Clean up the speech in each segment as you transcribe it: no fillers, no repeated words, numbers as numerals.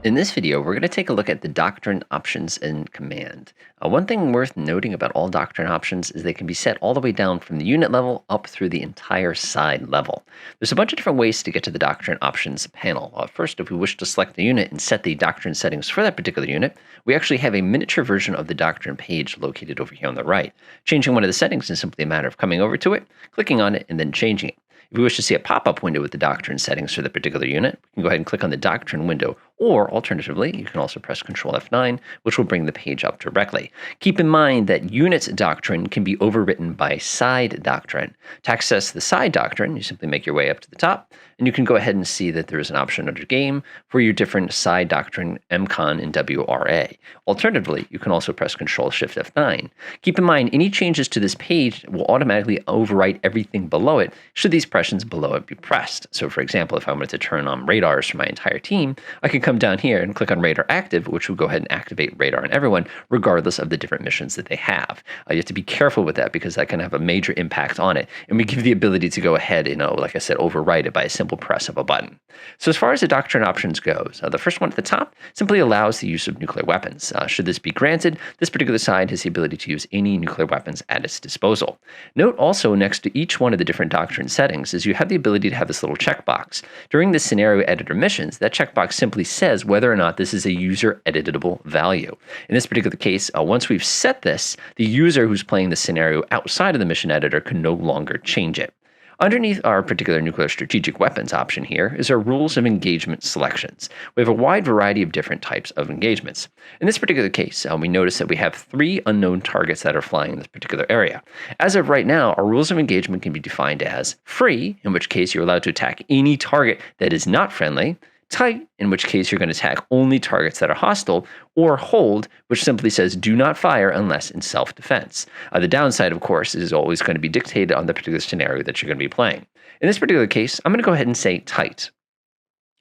In this video, we're going to take a look at the Doctrine options in Command. One thing worth noting about all Doctrine options is they can be set all the way down from the unit level up through the entire side level. There's a bunch of different ways to get to the Doctrine options panel. First, if we wish to select the unit and set the Doctrine settings for that particular unit, we actually have a miniature version of the Doctrine page located over here on the right. Changing one of the settings is simply a matter of coming over to it, clicking on it, and then changing it. If we wish to see a pop-up window with the Doctrine settings for the particular unit, we can go ahead and click on the Doctrine window, or alternatively, you can also press Control F9, which will bring the page up directly. Keep in mind that Units Doctrine can be overwritten by Side Doctrine. To access the Side Doctrine, you simply make your way up to the top, and you can go ahead and see that there is an option under Game for your different Side Doctrine, MCON, and WRA. Alternatively, you can also press Control-Shift-F9. Keep in mind, any changes to this page will automatically overwrite everything below it should these pressures below it be pressed. So for example, if I wanted to turn on radars for my entire team, I can come down here and click on Radar Active, which will go ahead and activate radar on everyone, regardless of the different missions that they have. You have to be careful with that because that can have a major impact on it. And we give the ability to go ahead and, like I said, overwrite it by a simple press of a button. So as far as the Doctrine options goes, the first one at the top simply allows the use of nuclear weapons. Should this be granted, this particular side has the ability to use any nuclear weapons at its disposal. Note also next to each one of the different Doctrine settings is you have the ability to have this little checkbox. During the scenario editor missions, that checkbox simply says whether or not this is a user editable value. In this particular case, once we've set this, the user who's playing the scenario outside of the mission editor can no longer change it. Underneath our particular nuclear strategic weapons option here is our rules of engagement selections. We have a wide variety of different types of engagements. In this particular case, we notice that we have 3 unknown targets that are flying in this particular area. As of right now, our rules of engagement can be defined as free, in which case you're allowed to attack any target that is not friendly, tight, in which case you're going to attack only targets that are hostile, or hold, which simply says do not fire unless in self-defense. The downside, of course, is always going to be dictated on the particular scenario that you're going to be playing. In this particular case, I'm going to go ahead and say tight.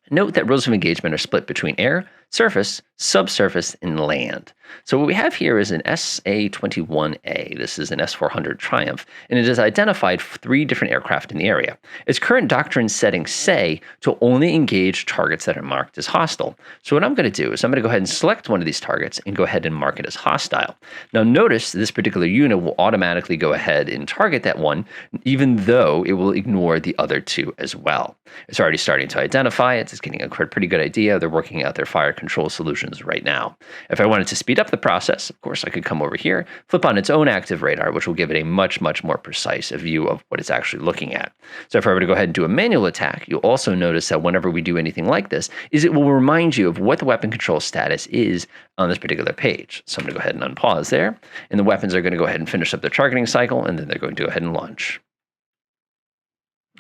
Note that rules of engagement are split between air, surface, subsurface, and land. So what we have here is an SA-21A. This is an S-400 Triumph, and it has identified 3 different aircraft in the area. Its current Doctrine settings say to only engage targets that are marked as hostile. So what I'm going to do is I'm going to go ahead and select one of these targets and go ahead and mark it as hostile. Now notice this particular unit will automatically go ahead and target that one, even though it will ignore the other 2 as well. It's already starting to identify it. It's getting a pretty good idea. They're working out their fire control solutions right now. If I wanted to speed up the process, of course, I could come over here, flip on its own active radar, which will give it a much more precise view of what it's actually looking at. So if I were to go ahead and do a manual attack, you'll also notice that whenever we do anything like this, it will remind you of what the weapon control status is on this particular page. So I'm going to go ahead and unpause there, and the weapons are going to go ahead and finish up their targeting cycle, and then they're going to go ahead and launch.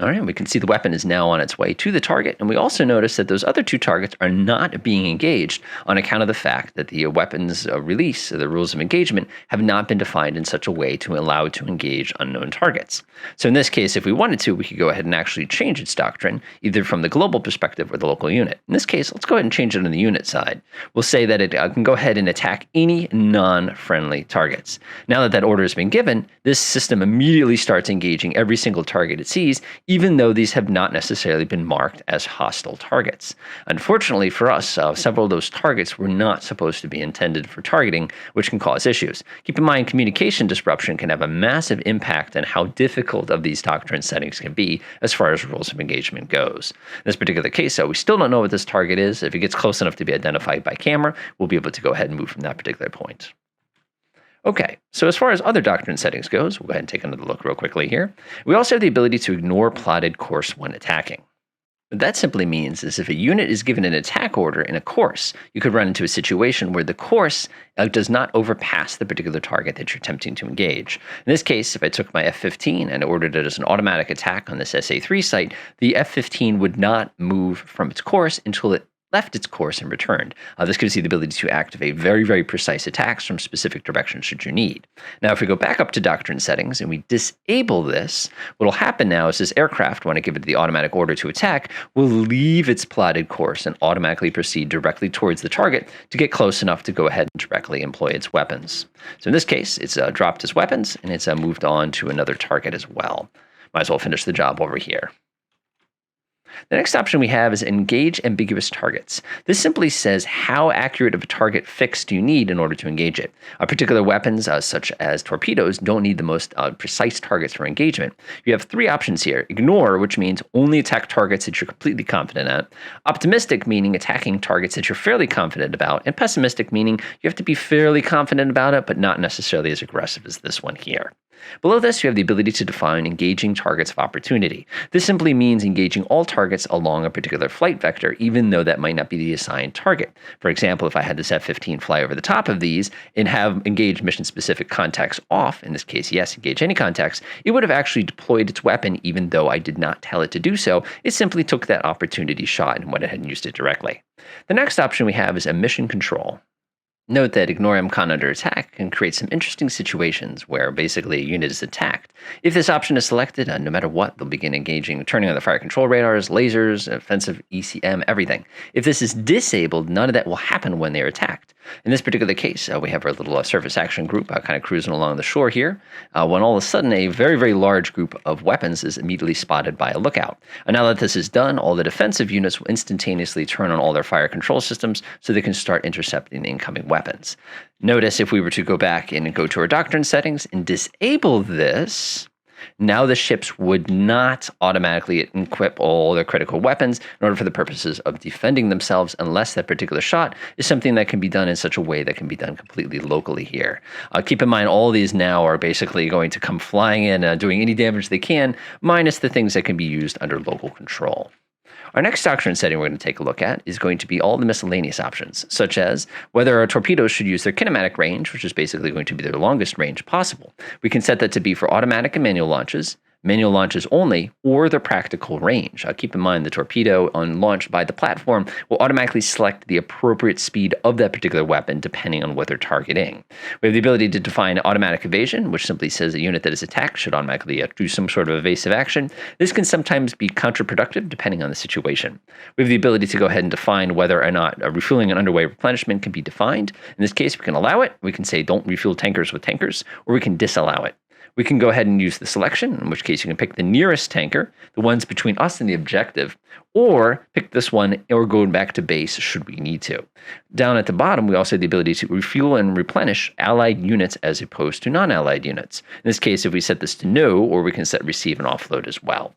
All right, we can see the weapon is now on its way to the target, and we also notice that those other 2 targets are not being engaged on account of the fact that the weapons release, the rules of engagement, have not been defined in such a way to allow it to engage unknown targets. So in this case, if we wanted to, we could go ahead and actually change its doctrine, either from the global perspective or the local unit. In this case, let's go ahead and change it on the unit side. We'll say that it can go ahead and attack any non-friendly targets. Now that that order has been given, this system immediately starts engaging every single target it sees, even though these have not necessarily been marked as hostile targets. Unfortunately for us, several of those targets were not supposed to be intended for targeting, which can cause issues. Keep in mind, communication disruption can have a massive impact on how difficult of these Doctrine settings can be as far as rules of engagement goes. In this particular case, we still don't know what this target is. If it gets close enough to be identified by camera, we'll be able to go ahead and move from that particular point. Okay, so as far as other Doctrine settings goes, we'll go ahead and take another look real quickly here. We also have the ability to ignore plotted course when attacking. What that simply means is if a unit is given an attack order in a course, you could run into a situation where the course does not overpass the particular target that you're attempting to engage. In this case, if I took my F-15 and ordered it as an automatic attack on this SA-3 site, the F-15 would not move from its course until it left its course and returned. This gives you the ability to activate very precise attacks from specific directions should you need. Now, if we go back up to Doctrine settings and we disable this, what will happen now is this aircraft, when I give it the automatic order to attack, will leave its plotted course and automatically proceed directly towards the target to get close enough to go ahead and directly employ its weapons. So in this case, it's dropped its weapons and it's moved on to another target as well. Might as well finish the job over here. The next option we have is engage ambiguous targets. This simply says how accurate of a target fix do you need in order to engage it. Particular weapons, such as torpedoes, don't need the most precise targets for engagement. You have three options here. Ignore, which means only attack targets that you're completely confident at. Optimistic, meaning attacking targets that you're fairly confident about. And pessimistic, meaning you have to be fairly confident about it, but not necessarily as aggressive as this one here. Below this, you have the ability to define engaging targets of opportunity. This simply means engaging all targets along a particular flight vector, even though that might not be the assigned target. For example, if I had this F-15 fly over the top of these and have engaged mission-specific contacts off, in this case, yes, engage any contacts, it would have actually deployed its weapon even though I did not tell it to do so. It simply took that opportunity shot and went ahead and used it directly. The next option we have is a mission control. Note that ignore MCON under attack can create some interesting situations where basically a unit is attacked. If this option is selected, no matter what, they'll begin engaging, turning on the fire control radars, lasers, offensive ECM, everything. If this is disabled, none of that will happen when they're attacked. In this particular case, we have our little surface action group kind of cruising along the shore here, when all of a sudden a very, very large group of weapons is immediately spotted by a lookout. And now that this is done, all the defensive units will instantaneously turn on all their fire control systems so they can start intercepting incoming weapons. Notice if we were to go back and go to our doctrine settings and disable this, now the ships would not automatically equip all their critical weapons in order for the purposes of defending themselves unless that particular shot is something that can be done in such a way that can be done completely locally here. Keep in mind all these now are basically going to come flying in, doing any damage they can, minus the things that can be used under local control. Our next doctrine setting we're going to take a look at is going to be all the miscellaneous options, such as whether our torpedoes should use their kinematic range, which is basically going to be their longest range possible. We can set that to be for automatic and manual launches only, or their practical range. Keep in mind the torpedo on launch by the platform will automatically select the appropriate speed of that particular weapon depending on what they're targeting. We have the ability to define automatic evasion, which simply says a unit that is attacked should automatically do some sort of evasive action. This can sometimes be counterproductive depending on the situation. We have the ability to go ahead and define whether or not refueling and underway replenishment can be defined. In this case, we can allow it. We can say don't refuel tankers with tankers, or we can disallow it. We can go ahead and use the selection, in which case you can pick the nearest tanker, the ones between us and the objective, or pick this one or go back to base should we need to. Down at the bottom, we also have the ability to refuel and replenish allied units as opposed to non-allied units. In this case, if we set this to no, or we can set receive and offload as well.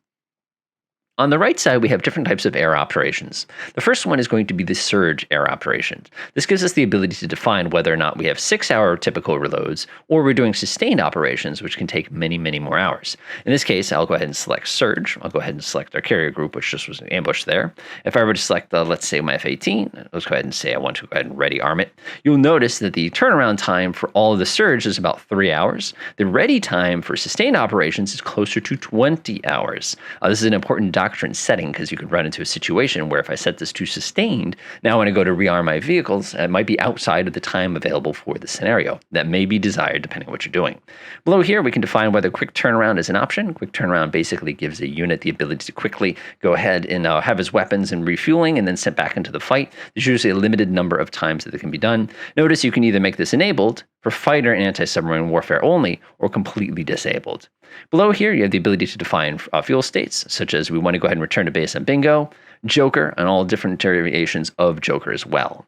On the right side, we have different types of air operations. The first one is going to be the surge air operations. This gives us the ability to define whether or not we have 6-hour typical reloads, or we're doing sustained operations, which can take many, many more hours. In this case, I'll go ahead and select surge. I'll go ahead and select our carrier group, which just was ambushed there. If I were to select, let's say, my F-18, let's go ahead and say I want to go ahead and ready arm it. You'll notice that the turnaround time for all of the surge is about 3 hours. The ready time for sustained operations is closer to 20 hours. This is an important doctrine setting because you could run into a situation where if I set this to sustained, now when I go to rearm my vehicles, it might be outside of the time available for the scenario. That may be desired depending on what you're doing. Below here, we can define whether quick turnaround is an option. Quick turnaround basically gives a unit the ability to quickly go ahead and have his weapons and refueling and then sent back into the fight. There's usually a limited number of times that it can be done. Notice you can either make this enabled for fighter and anti-submarine warfare only, or completely disabled. Below here, you have the ability to define fuel states, such as we want to go ahead and return to base on bingo, joker, and all different variations of joker as well.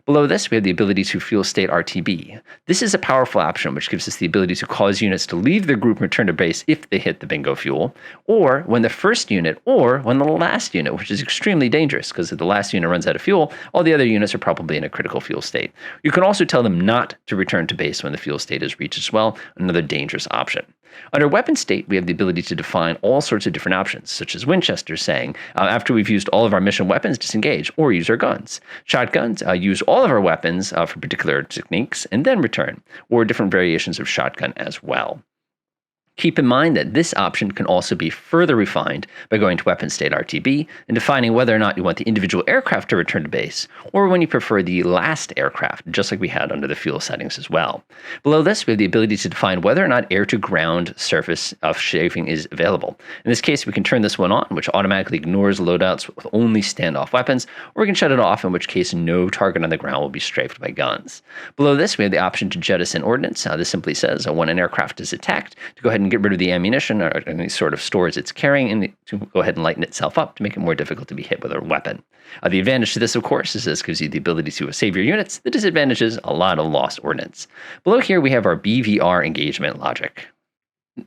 Below this, we have the ability to fuel state RTB. This is a powerful option which gives us the ability to cause units to leave their group and return to base if they hit the bingo fuel, or when the first unit, or when the last unit, which is extremely dangerous because if the last unit runs out of fuel, all the other units are probably in a critical fuel state. You can also tell them not to return to base when the fuel state is reached as well, another dangerous option. Under weapon state, we have the ability to define all sorts of different options, such as Winchester saying, after we've used all of our mission weapons, disengage, or use our guns. Shotguns, use all of our weapons for particular techniques, and then return, or different variations of shotgun as well. Keep in mind that this option can also be further refined by going to weapon state RTB and defining whether or not you want the individual aircraft to return to base, or when you prefer the last aircraft, just like we had under the fuel settings as well. Below this, we have the ability to define whether or not air-to-ground surface of chafing is available. In this case, we can turn this one on, which automatically ignores loadouts with only standoff weapons, or we can shut it off, in which case no target on the ground will be strafed by guns. Below this, we have the option to jettison ordnance. This simply says when an aircraft is attacked, to go ahead and and get rid of the ammunition or any sort of stores it's carrying, and to go ahead and lighten itself up to make it more difficult to be hit with a weapon. The advantage to this, of course, is this gives you the ability to save your units. The disadvantage is a lot of lost ordnance. Below here, we have our BVR engagement logic.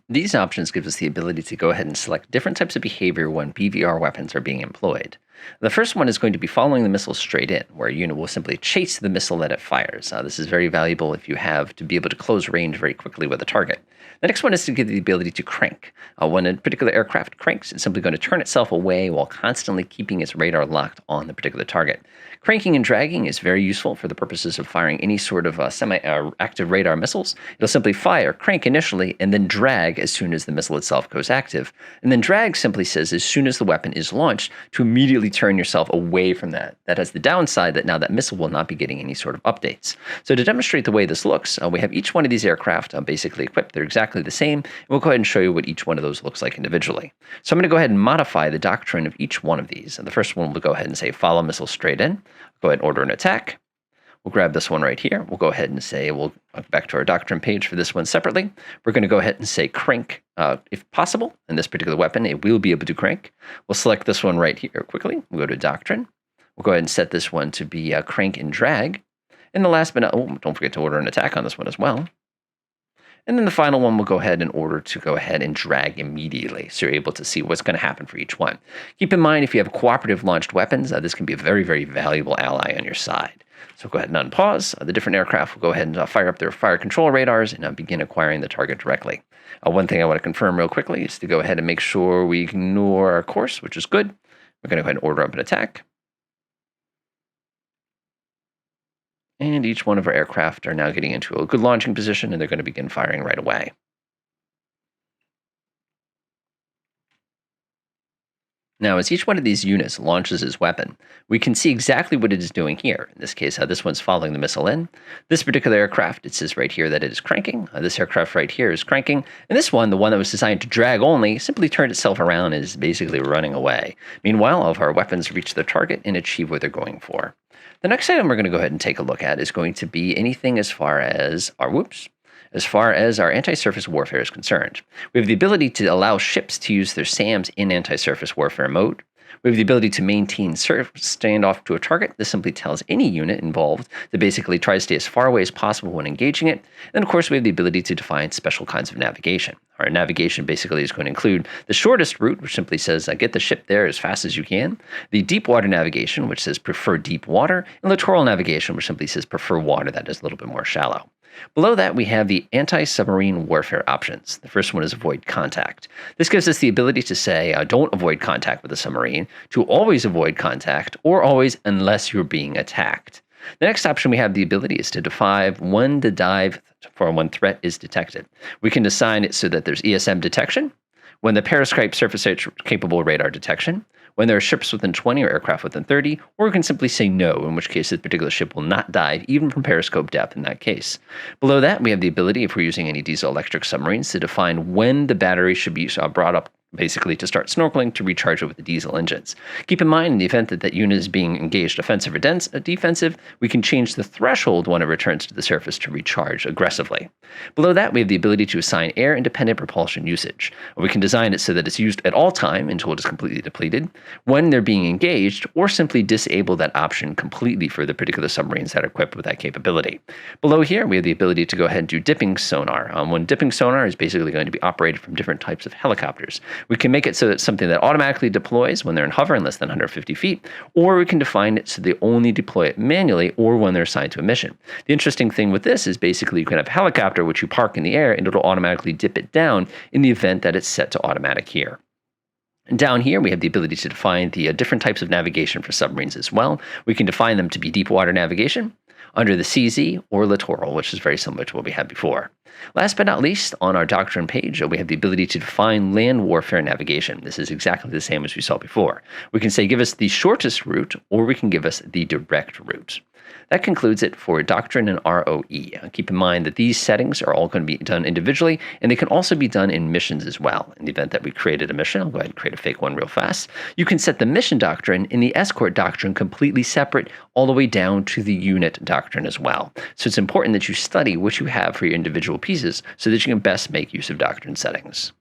These options give us the ability to go ahead and select different types of behavior when BVR weapons are being employed. The first one is going to be following the missile straight in, where a unit will simply chase the missile that it fires. This is very valuable if you have to be able to close range very quickly with a target. The next one is to give the ability to crank. When a particular aircraft cranks, it's simply going to turn itself away while constantly keeping its radar locked on the particular target. Cranking and dragging is very useful for the purposes of firing any sort of semi-active radar missiles. It'll simply fire, crank initially, and then drag as soon as the missile itself goes active. And then drag simply says as soon as the weapon is launched to immediately turn yourself away from that. That has the downside that now that missile will not be getting any sort of updates. So to demonstrate the way this looks, we have each one of these aircraft basically equipped. They're exactly the same. And we'll go ahead and show you what each one of those looks like individually. So I'm going to go ahead and modify the doctrine of each one of these. And the first one, we'll go ahead and say follow missile straight in. Go ahead and order an attack. We'll grab this one right here. We'll go ahead and say, we'll go back to our doctrine page for this one separately. We're going to go ahead and say crank if possible. In this particular weapon, it will be able to crank. We'll select this one right here quickly. We'll go to doctrine. We'll go ahead and set this one to be crank and drag. And the last but not, don't forget to order an attack on this one as well. And then the final one will go ahead and order to go ahead and drag immediately, so you're able to see what's going to happen for each one. Keep in mind, if you have cooperative launched weapons, this can be a very, very valuable ally on your side. So go ahead and unpause. The different aircraft will go ahead and fire up their fire control radars and begin acquiring the target directly. One thing I want to confirm real quickly is to go ahead and make sure we ignore our course, which is good. We're going to go ahead and order up an attack. And each one of our aircraft are now getting into a good launching position, and they're going to begin firing right away. Now, as each one of these units launches its weapon, we can see exactly what it is doing here. In this case, this one's following the missile in. This particular aircraft, it says right here that it is cranking. This aircraft right here is cranking. And this one, the one that was designed to drag only, simply turned itself around and is basically running away. Meanwhile, all of our weapons reach their target and achieve what they're going for. The next item we're going to go ahead and take a look at is going to be anything as far as our anti-surface warfare is concerned. We have the ability to allow ships to use their SAMs in anti-surface warfare mode. We have the ability to maintain standoff to a target. This simply tells any unit involved to basically try to stay as far away as possible when engaging it. And of course, we have the ability to define special kinds of navigation. Our navigation basically is going to include the shortest route, which simply says get the ship there as fast as you can. The deep water navigation, which says prefer deep water. And littoral navigation, which simply says prefer water that is a little bit more shallow. Below that, we have the anti-submarine warfare options. The first one is avoid contact. This gives us the ability to say, don't avoid contact with a submarine, to always avoid contact, or always unless you're being attacked. The next option we have the ability is to define when the dive for when threat is detected. We can assign it so that there's ESM detection, when the periscope surface capable radar detection, when there are ships within 20 or aircraft within 30, or we can simply say no, in which case this particular ship will not dive, even from periscope depth in that case. Below that, we have the ability, if we're using any diesel-electric submarines, to define when the battery should be brought up basically to start snorkeling to recharge it with the diesel engines. Keep in mind, in the event that that unit is being engaged offensive or defensive, we can change the threshold when it returns to the surface to recharge aggressively. Below that, we have the ability to assign air-independent propulsion usage. We can design it so that it's used at all time until it is completely depleted, when they're being engaged, or simply disable that option completely for the particular submarines that are equipped with that capability. Below here, we have the ability to go ahead and do dipping sonar. When dipping sonar is basically going to be operated from different types of helicopters. We can make it so that it's something that automatically deploys when they're in hover in less than 150 feet, or we can define it so they only deploy it manually or when they're assigned to a mission. The interesting thing with this is basically you can have a helicopter which you park in the air and it'll automatically dip it down in the event that it's set to automatic here. And down here, we have the ability to define the different types of navigation for submarines as well. We can define them to be deep water navigation, under the CZ, or littoral, which is very similar to what we had before. Last but not least, on our Doctrine page, we have the ability to define land warfare navigation. This is exactly the same as we saw before. We can say give us the shortest route, or we can give us the direct route. That concludes it for Doctrine and ROE. Keep in mind that these settings are all going to be done individually, and they can also be done in missions as well. In the event that we created a mission, I'll go ahead and create a fake one real fast. You can set the mission doctrine and the escort doctrine completely separate all the way down to the unit doctrine as well. So it's important that you study what you have for your individual pieces so that you can best make use of doctrine settings.